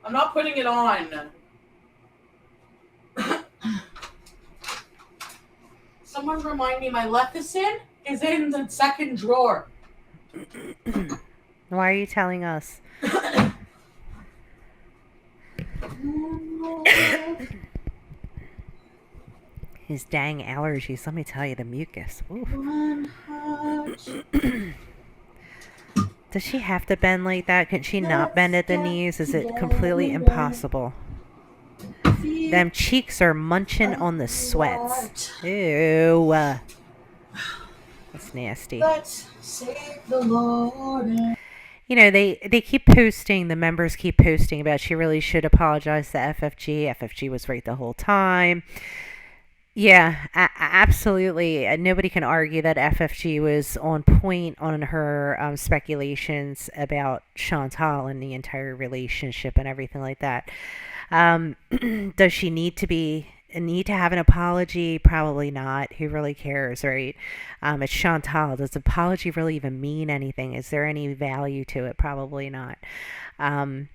I'm not putting it on. Someone remind me my lecithin is in the second drawer. Why are you telling us? His dang allergies. Let me tell you, the mucus. Does she have to bend like that? Can she not bend Let's at the get knees? Is it completely together. impossible? Feet Them cheeks are munching on the sweats. what? Ew. That's nasty. Let's save the Lord. You know, they keep posting, the members keep posting about she really should apologize to FFG. FFG was right the whole time. Yeah, absolutely. Nobody can argue that FFG was on point on her speculations about Chantal and the entire relationship and everything like that. Um, does she need to have an apology? Probably not. Who really cares, right? It's Chantal. Does apology really even mean anything? Is there any value to it? Probably not. Um,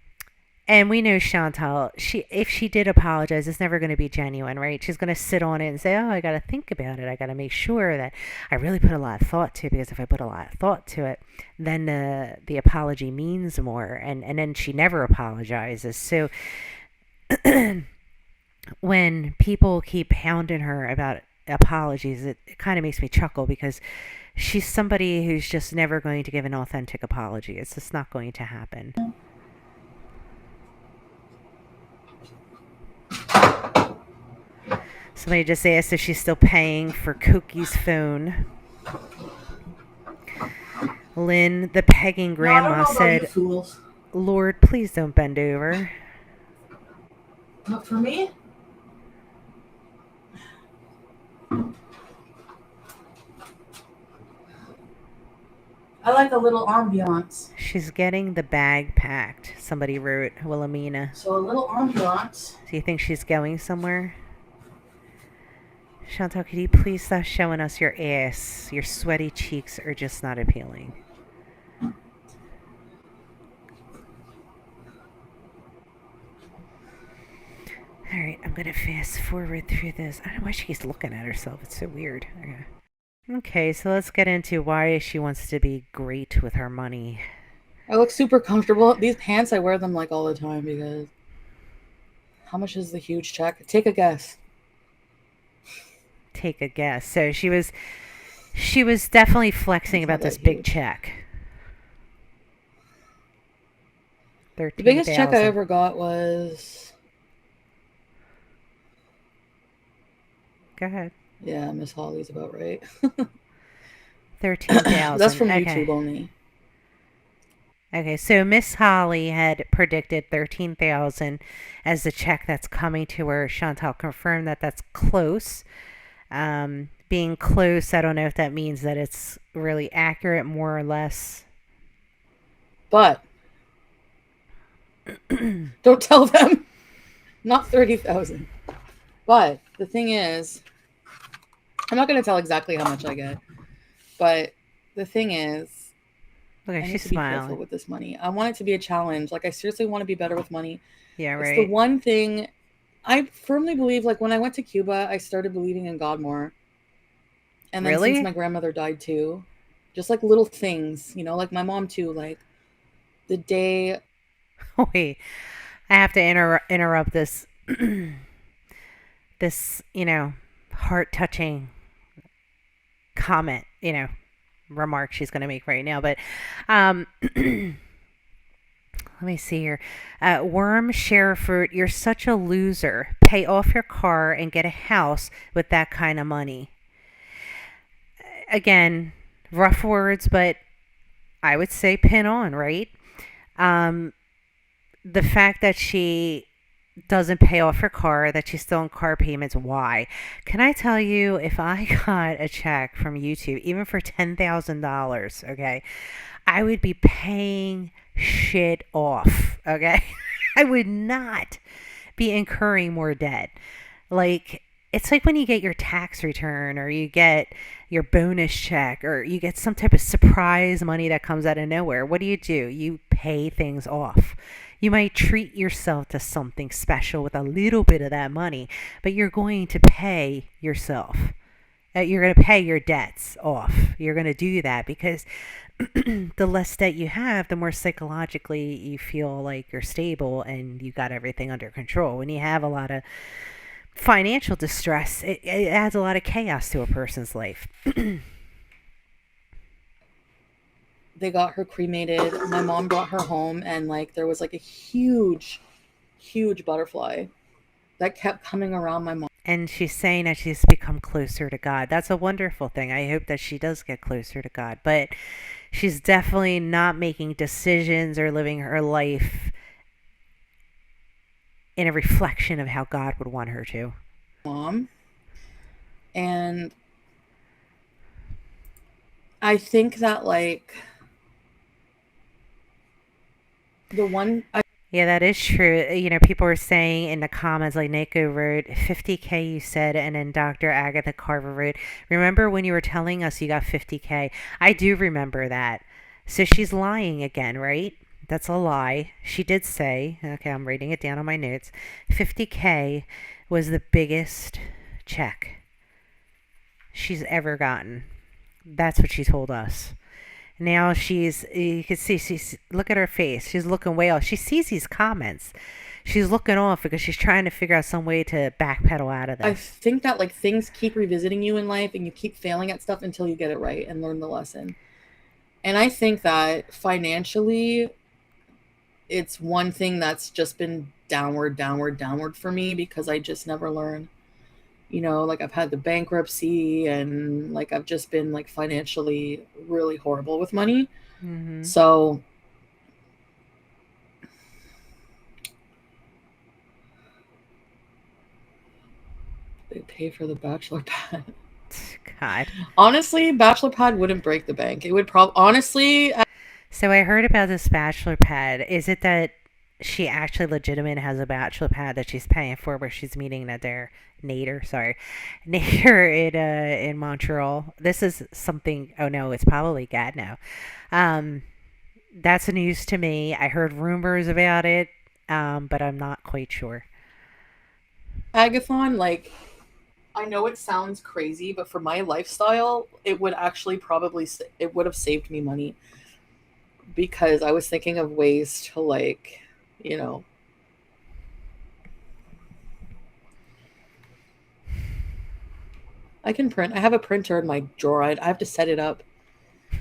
and we know Chantal, she if she did apologize, it's never going to be genuine, right? She's going to sit on it and say, "Oh, I got to think about it. I got to make sure that I really put a lot of thought to it because if I put a lot of thought to it, then the apology means more." And then she never apologizes. So when people keep hounding her about apologies, it kind of makes me chuckle because she's somebody who's just never going to give an authentic apology. It's just not going to happen. Somebody just asked if she's still paying for Cookie's phone. Lynn, the pegging No, I don't grandma, know about you said, fools. Lord, please don't bend over. Not for me. I like a little ambiance. She's getting the bag packed, somebody wrote, Wilhelmina. So a little ambiance. Do you think she's going somewhere? Chantal, could you please stop showing us your ass? Your sweaty cheeks are just not appealing. Alright, I'm gonna fast forward through this. I don't know why she's looking at herself. It's so weird. Okay, so let's get into why she wants to be great with her money. I look super comfortable. These pants, I wear them like all the time because how much is the huge check? Take a guess. Take a guess. So she was definitely flexing It's not about this that big huge. check. The biggest check I 13,000. ever got was Go ahead. yeah, Miss Holly's about right. That's 13,000. from Okay. YouTube only. Okay, so Miss Holly had predicted 13,000 as the check that's coming to her. Chantal confirmed that that's close. Being close, I don't know if that means that it's really accurate, more or less. But don't tell them. Not 30,000. But the thing is, I'm not going to tell exactly how much I get. But the thing is, Okay, I need she's to be careful smiling. with this money. I want it to be a challenge. Like, I seriously want to be better with money. Yeah, It's the right. one thing I firmly believe. Like, when I went to Cuba, I started believing in God more. And then since Really? my grandmother died too, just like little things, like my mom too, like the day Wait, I have to interrupt this this, heart-touching comment, remark she's going to make right now. But let me see here. Worm share fruit, you're such a loser. Pay off your car and get a house with that kind of money. Again, rough words, but I would say pin on, right? Um, the fact that she doesn't pay off her car, that she's still in car payments, why? Can I tell you, if I got a check from YouTube, even for $10,000, okay, I would be paying shit off, okay? I would not be incurring more debt. Like, it's like when you get your tax return or you get your bonus check or you get some type of surprise money that comes out of nowhere. What do? You pay things off. You might treat yourself to something special with a little bit of that money, but you're going to pay yourself. You're going to pay your debts off. You're going to do that because the less debt you have, the more psychologically you feel like you're stable and you got everything under control. When you have a lot of financial distress, it adds a lot of chaos to a person's life. they got her cremated, my mom brought her home, and like there was like a huge, huge butterfly that kept coming around my mom. And she's saying that she's become closer to God. That's a wonderful thing. I hope that she does get closer to God. But she's definitely not making decisions or living her life in a reflection of how God would want her to. Mom. And I think that like the one I Yeah, that is true. People were saying in the comments, like Nico wrote, 50K you said, and then Dr. Agatha Carver wrote, remember when you were telling us you got 50K? I do remember that. So she's lying again, right? That's a lie. She did say, okay, I'm writing it down on my notes, 50K was the biggest check she's ever gotten. That's what she told us. Now you can see, look at her face. She's looking way off. She sees these comments. She's looking off because she's trying to figure out some way to backpedal out of I this. think that like things keep revisiting you in life and you keep failing at stuff until you get it right and learn the lesson. And I think that financially it's one thing that's just been downward, downward, downward for me because I just never learn. Like I've had the bankruptcy and like I've just been like financially really horrible with money. Hmm. So they pay for the bachelor pad. God. Honestly, bachelor pad wouldn't break the bank. It would probably honestly So I heard about this bachelor pad. Is it that she actually legitimate has a bachelor pad that she's paying for where she's meeting at their Nader, sorry, Nader in Montreal? This is something. Oh no, it's probably Gatineau. Um, that's news to me. I heard rumors about it, but I'm not quite sure. agathon, like I know it sounds crazy, but for my lifestyle, it would actually probably it would have saved me money because I was thinking of ways to like, you know, I can print. I have a printer in my drawer. I have to set it up,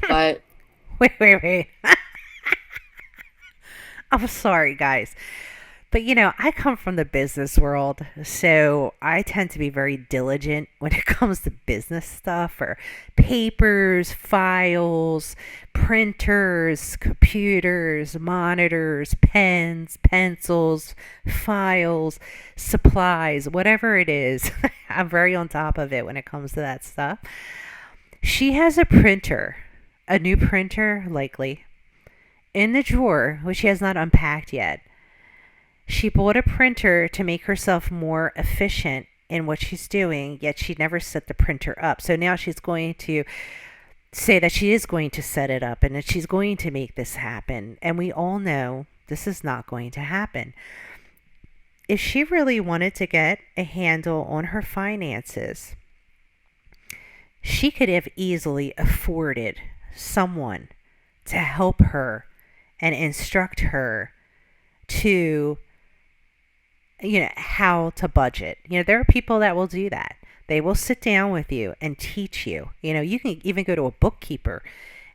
but Wait, wait, wait. I'm sorry, guys. But I come from the business world, so I tend to be very diligent when it comes to business stuff or papers, files, printers, computers, monitors, pens, pencils, files, supplies, whatever it is. I'm very on top of it when it comes to that stuff. She has a printer, a new printer, likely, in the drawer, which she has not unpacked yet. She bought a printer to make herself more efficient in what she's doing, yet she never set the printer up. So now she's going to say that she is going to set it up and that she's going to make this happen. And we all know this is not going to happen. If she really wanted to get a handle on her finances, she could have easily afforded someone to help her and instruct her to how to budget. There are people that will do that. They will sit down with you and teach you. You can even go to a bookkeeper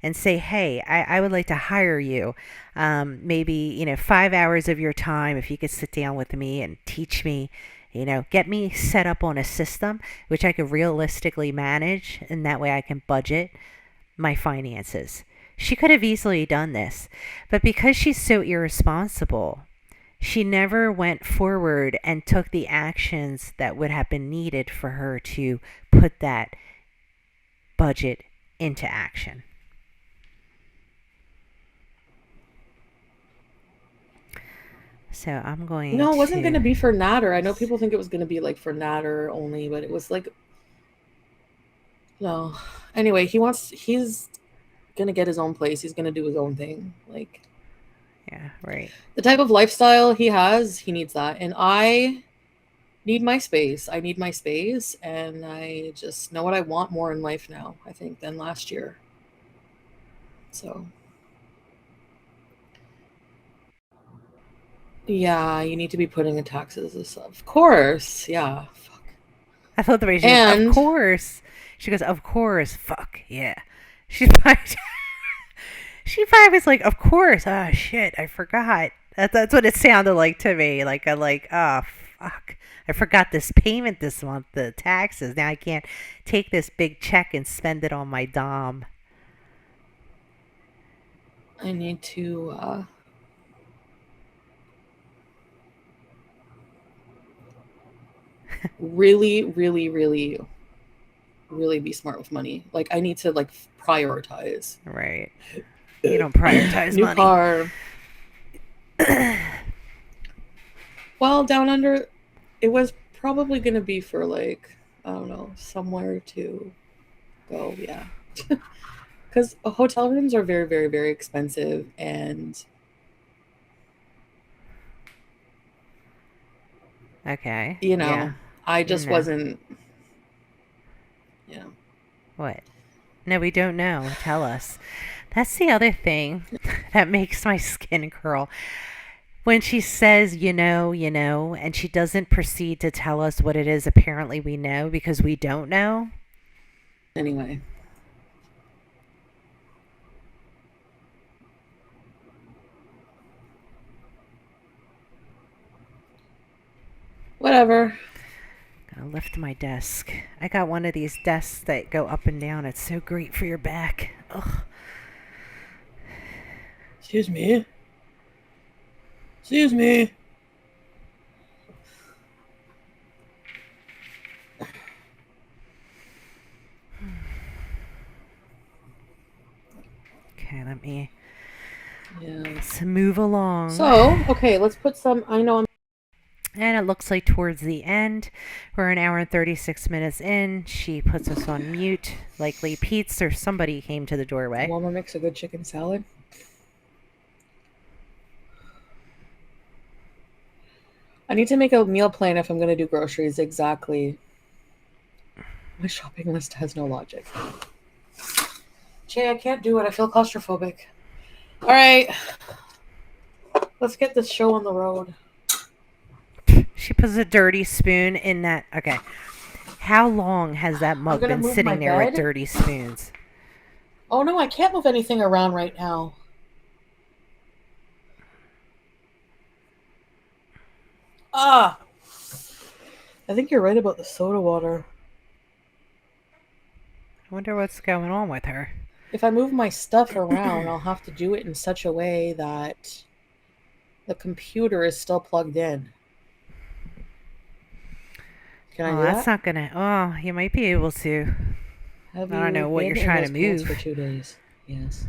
and say, hey, I would like to hire you. Maybe, 5 hours of your time, if you could sit down with me and teach me, get me set up on a system which I could realistically manage, and that way I can budget my finances. She could have easily done this, but because she's so irresponsible, she never went forward and took the actions that would have been needed for her to put that budget into action. So I'm going No, it wasn't going to. to be for Natter. I know people think it was going to be like for Natter only, but it was like, no. Anyway, he's going to get his own place. He's going to do his own thing. Like, Yeah, right. the type of lifestyle he has, he needs that. And I need my space. I need my space. And I just know what I want more in life now, I think, than last year. So, yeah, you need to be putting in taxes. Of course. Yeah. Fuck. I thought the way she goes, of And course. She goes, of course. Fuck, yeah. She's probably, she probably was like, of course. Oh, shit, I forgot. That's what it sounded like to me. Oh, fuck. I forgot this payment this month, the taxes. Now I can't take this big check and spend it on my dom. I need to really, really, really, really be smart with money. Like, I need to like prioritize. Right. You don't prioritize New money. car. Well, down under, it was probably going to be for like, I don't know, somewhere to go. Yeah. Because hotel rooms are very, very, very expensive. And, Okay. you know, Yeah. I just No. wasn't, you know. What? No, we don't know. Tell us. That's the other thing that makes my skin curl. When she says, and she doesn't proceed to tell us what it is apparently we know because we don't know. Anyway. Whatever. Gotta lift my desk. I got one of these desks that go up and down. It's so great for your back. Ugh. Excuse me. Excuse me. Okay, let me Yeah. let's move along. So, okay, let's put some. I know I'm. And it looks like towards the end, we're an hour and 36 minutes in. She puts us on mute. Likely Pete's or somebody came to the doorway. Mama makes a good chicken salad. I need to make a meal plan if I'm going to do groceries. Exactly. My shopping list has no logic. Jay, I can't do it. I feel claustrophobic. All right. Let's get this show on the road. She puts a dirty spoon in that. Okay. How long has that mug been sitting there with dirty spoons? Oh, no, I can't move anything around right now. Ah, I think you're right about the soda water. I wonder what's going on with her. If I move my stuff around, I'll have to do it in such a way that the computer is still plugged in. Can I Oh, do that's that? not gonna. Oh, you might be able to. Have I don't know you what you're been in trying to those pants for move. 2 days? Yes.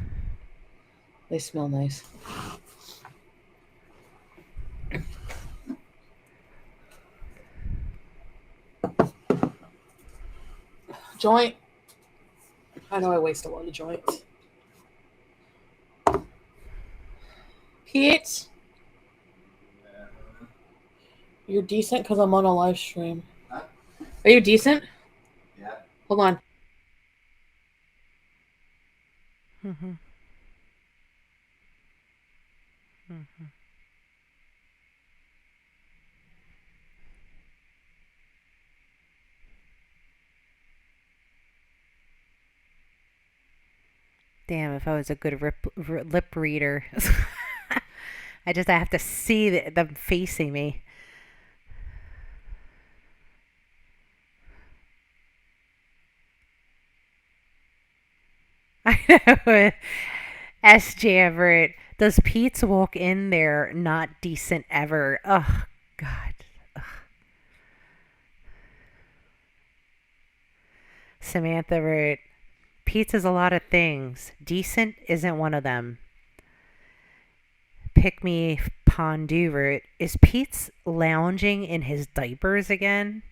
They smell nice. Joint. I know I waste a lot of joints. Pete, you're decent because I'm on a live stream. Are you decent? Hold on. Hmm. Hmm. Damn, if I was a good lip reader. I have to see them facing me. I know. SJ Everett. Does Pete's walk in there not decent ever? Oh, God. Samantha wrote, Pete's is a lot of things. Decent isn't one of them. Pick me Pondu wrote, is Pete's lounging in his diapers again?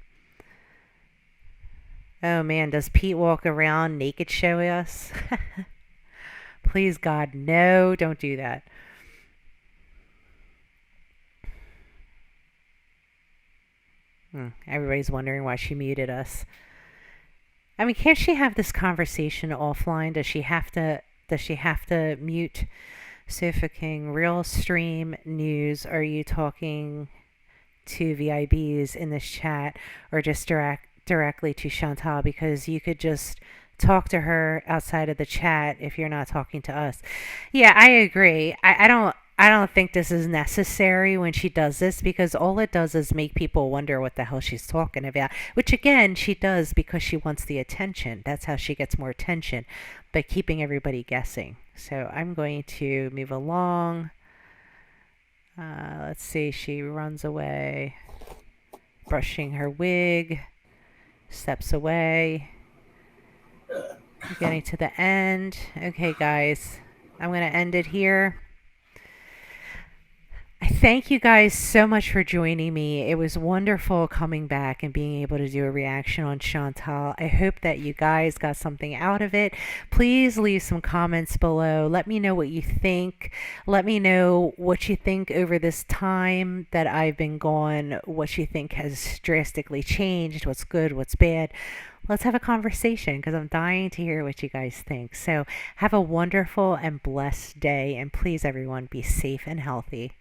Oh man, does Pete walk around naked show us? Please God, no, don't do that. Everybody's wondering why she muted us. I mean, can't she have this conversation offline? Does she have to mute Sofa King? Real stream news. Are you talking to VIBs in this chat or just directly to Chantal? Because you could just talk to her outside of the chat if you're not talking to us. Yeah, I agree. I don't think this is necessary when she does this because all it does is make people wonder what the hell she's talking about. Which again, she does because she wants the attention. That's how she gets more attention, by keeping everybody guessing. So I'm going to move along. Let's see. She runs away, brushing her wig, steps away. We're getting to the end. Okay, guys, I'm going to end it here. I thank you guys so much for joining me. It was wonderful coming back and being able to do a reaction on Chantal. I hope that you guys got something out of it. Please leave some comments below. Let me know what you think. Let me know what you think over this time that I've been gone, what you think has drastically changed, what's good, what's bad. Let's have a conversation because I'm dying to hear what you guys think. So have a wonderful and blessed day. And please, everyone, be safe and healthy.